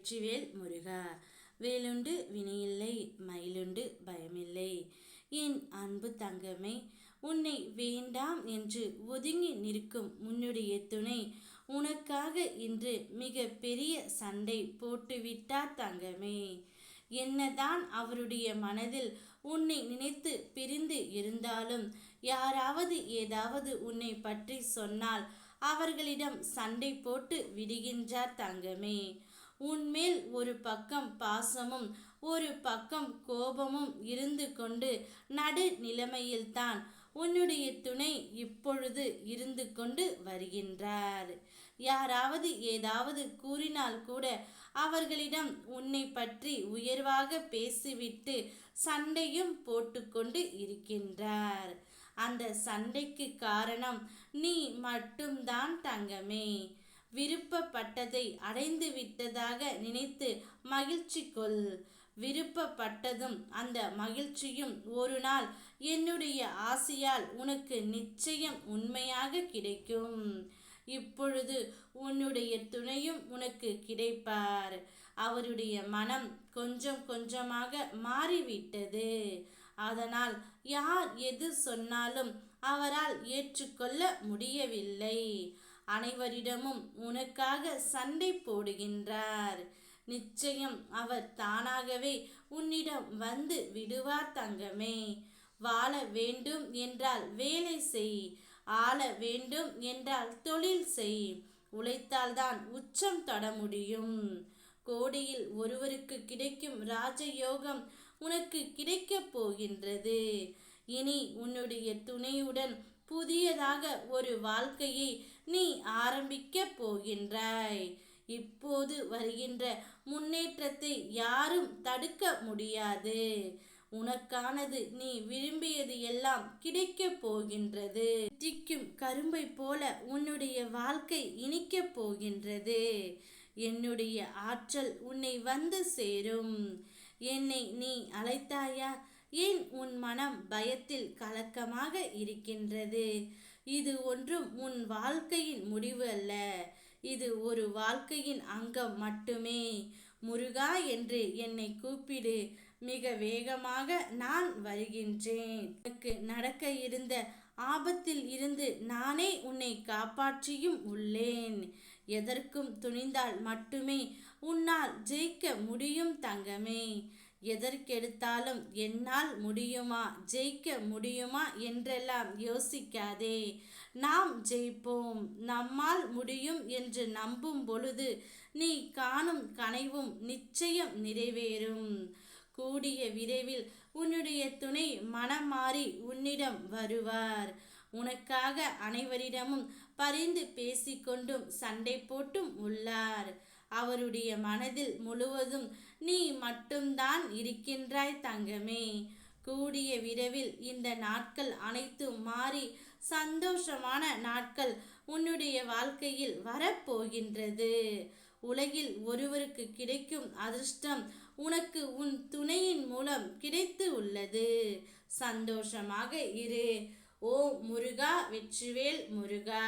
வெற்றிவேல் முருகா. வேலுண்டு வினையில்லை, மயிலுண்டு பயமில்லை. என் அன்பு தங்கமே, உன்னை வேண்டாம் என்று ஒதுங்கி நிற்கும் உன்னுடைய துணை உனக்காக இன்று மிக பெரிய சண்டை போட்டுவிட்டார் தங்கமே. என்னதான் அவருடைய மனதில் உன்னை நினைத்து பிரிந்து இருந்தாலும் யாராவது ஏதாவது உன்னை பற்றி சொன்னால் அவர்களிடம் சண்டை போட்டு விடுகின்றார் தங்கமே. உன்மேல் ஒரு பக்கம் பாசமும் ஒரு பக்கம் கோபமும் இருந்து கொண்டு நடு நிலைமையில்தான் உன்னுடைய துணை இப்பொழுது இருந்து கொண்டு வருகின்றார். யாராவது ஏதாவது கூறினால் கூட அவர்களிடம் உன்னை பற்றி உயர்வாக பேசிவிட்டு சண்டையும் போட்டுக்கொண்டு இருக்கின்றார். அந்த சண்டைக்கு காரணம் நீ மட்டும்தான் தங்கமே. விருப்பப்பட்டதை அடைந்து விட்டதாக நினைத்து மகிழ்ச்சி கொள். விருப்பப்பட்டதும் அந்த மகிழ்ச்சியும் ஒரு நாள் என்னுடைய ஆசையால் உனக்கு நிச்சயம் உண்மையாக கிடைக்கும். இப்பொழுது உன்னுடைய துணையும் உனக்கு கிடைப்பார். அவருடைய மனம் கொஞ்சம் கொஞ்சமாக மாறிவிட்டது. அதனால் யார் எது சொன்னாலும் அவரால் ஏற்றுக்கொள்ள முடியவில்லை. அனைவரிடமும் உனக்காக சண்டை போடுகின்றார். நிச்சயம் அவர் தானாகவே உன்னிடம் வந்து விடுவார் தங்கமே. வாழ வேண்டும் என்றால் வேலை செய், ஆள வேண்டும் என்றால் தொழில் செய். உழைத்தால்தான் உச்சம் தொட முடியும். கோடியில் ஒருவருக்கு கிடைக்கும் ராஜயோகம் உனக்கு கிடைக்கப் போகின்றது. இனி உன்னுடைய துணையுடன் புதியதாக ஒரு வாழ்க்கையை நீ ஆரம்பிக்க போகின்றாய். இப்போது வருகின்ற முன்னேற்றத்தை யாரும் தடுக்க முடியாது. உனக்கானது நீ விரும்பியது எல்லாம் கிடைக்கப் போகின்றது. திக்கும் கரும்பை போல உன்னுடைய வாழ்க்கை இனிக்கப் போகின்றது. என்னுடைய ஆற்றல் உன்னை வந்து சேரும். என்னை நீ அழைத்தாயா? ஏன் உன் மனம் பயத்தில் கலக்கமாக இருக்கின்றது? இது ஒன்றும் உன் வாழ்க்கையின் முடிவு அல்ல. இது ஒரு வாழ்க்கையின் அங்கம் மட்டுமே. முருகா என்று என்னை கூப்பிடு, மிக வேகமாக நான் வருகின்றேன். உனக்கு நடக்க இருந்த ஆபத்தில் இருந்து நானே உன்னை காப்பாற்றியும் உள்ளேன். எதற்கும் துணிந்தால் மட்டுமே உன்னால் ஜெயிக்க முடியும் தங்கமே. எதற்கெடுத்தாலும் என்னால் முடியுமா, ஜெயிக்க முடியுமா என்றெல்லாம் யோசிக்காதே. நாம் ஜெயிப்போம். நம்மால் முடியும் என்று நம்பும் பொழுது நீ காணும் கனவும் நிச்சயம் நிறைவேறும். கூடிய விரைவில் உன்னுடைய துணை மனம் மாறி உன்னிடம் வருவார். உனக்காக அனைவரிடமும் பரிந்து பேசிக்கொண்டும் சண்டை போட்டும் உள்ளார். அவருடைய மனதில் முழுவதும் நீ மட்டும்தான் இருக்கின்றாய் தங்கமே. கூடிய விரைவில் இந்த நாட்கள் அனைத்தும் மாறி சந்தோஷமான நாட்கள் உன்னுடைய வாழ்க்கையில் வரப்போகின்றது. உலகில் ஒருவருக்கு கிடைக்கும் அதிர்ஷ்டம் உனக்கு உன் துணையின் மூலம் கிடைத்து உள்ளது. சந்தோஷமாக இரு. ஓ முருகா, வெற்றிவேல் முருகா.